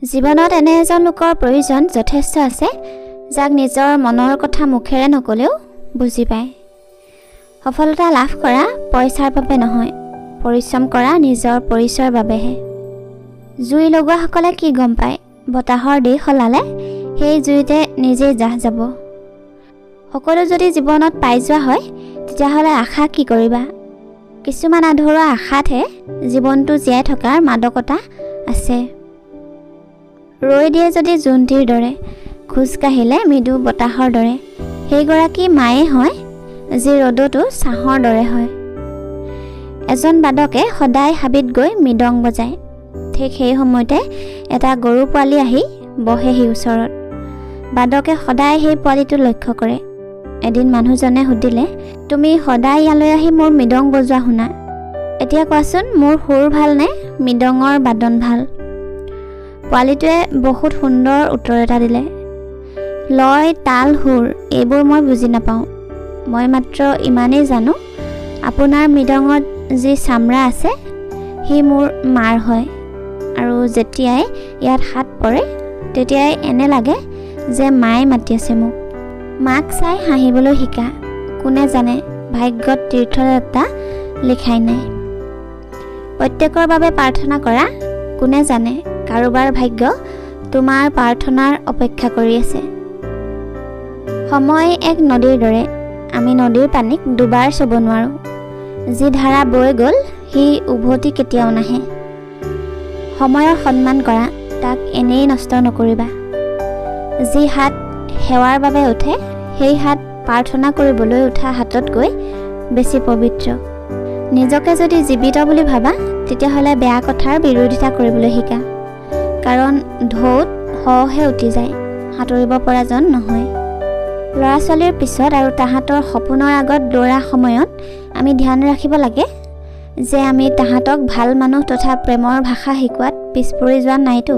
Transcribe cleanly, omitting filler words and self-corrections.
জীৱনত এনে এজন লোকৰ প্ৰয়োজন যথেষ্ট আছে, যাক নিজৰ মনৰ কথা মুখেৰে নকলেও বুজি পায়। সফলতা লাভ কৰা পইচাৰ বাবে নহয়, পৰিশ্ৰম কৰা নিজৰ পৰিচয়ৰ বাবেহে। জুই লগোৱাসকলে কি গম পায়? বতাহৰ দিশ সলালে সেই জুইতে নিজেই জাহ যাব। সকলো যদি জীৱনত পাই যোৱা হয়, তেতিয়াহ'লে আশা কি কৰিবা? কিছুমান আধৰুৱা আশাতহে জীৱনটো জীয়াই থকাৰ মাদকতা আছে। ৰৈ দিয়ে যদি জোনটিৰ দৰে, খোজ কাঢ়িলে মৃদু বতাহৰ দৰে, সেইগৰাকী মায়ে হয় যি ৰ'দতো ছাঁহৰ দৰে হয়। এজন বাদকে সদায় হাবিত গৈ মৃদং বজায়। ঠিক সেই সময়তে এটা গৰু পোৱালি আহি বহেহি ওচৰত। বাদকে সদায় সেই পোৱালিটো লক্ষ্য কৰে। এদিন মানুহজনে সুধিলে, তুমি সদায় ইয়ালৈ আহি মোৰ মৃদং বজোৱা শুনা, এতিয়া কোৱাচোন মোৰ সুৰ ভাল নে মৃদঙৰ বাদন ভাল? পোৱালিটোৱে বহুত সুন্দৰ উত্তৰ এটা দিলে, লয়, তাল, সুৰ এইবোৰ মই বুজি নাপাওঁ। মই মাত্ৰ ইমানেই জানো, আপোনাৰ মৃদঙত যি চামৰা আছে সি মোৰ মাৰ হয়, আৰু যেতিয়াই ইয়াত হাত পৰে তেতিয়াই এনে লাগে যে মায়ে মাতি আছে মোক। মাক চাই হাঁহিবলৈ শিকা, কোনে জানে ভাগ্যত তীৰ্থযাত্ৰা লিখাই নাই। প্ৰত্যেকৰ বাবে প্ৰাৰ্থনা কৰা, কোনে জানে কাৰোবাৰ ভাগ্য তোমাৰ প্ৰাৰ্থনাৰ অপেক্ষা কৰি আছে। সময় এক নদীৰ দৰে, আমি নদীৰ পানীক দুবাৰ চুব নোৱাৰোঁ। যি ধাৰা বৈ গ'ল সি উভতি কেতিয়াও নাহে। সময়ৰ সন্মান কৰা, তাক এনেই নষ্ট নকৰিবা। যি হাত সেৱাৰ বাবে উঠে, সেই হাত প্ৰাৰ্থনা কৰিবলৈ উঠা হাততকৈ বেছি পবিত্ৰ। নিজকে যদি জীৱিত বুলি ভাবা, তেতিয়াহ'লে বেয়া কথাৰ বিৰোধিতা কৰিবলৈ শিকা, কাৰণ ঢৌত সহে উঠি যায়, সাঁতুৰিব পৰাজন নহয়। ল'ৰা ছোৱালীৰ পিছত আৰু তাহাঁতৰ সপোনৰ আগত দৌৰা সময়ত আমি ধ্যান ৰাখিব লাগে যে আমি তাহাঁতক ভাল মানুহ তথা প্ৰেমৰ ভাষা শিকোৱাত পিছ পৰি যোৱা নাইতো।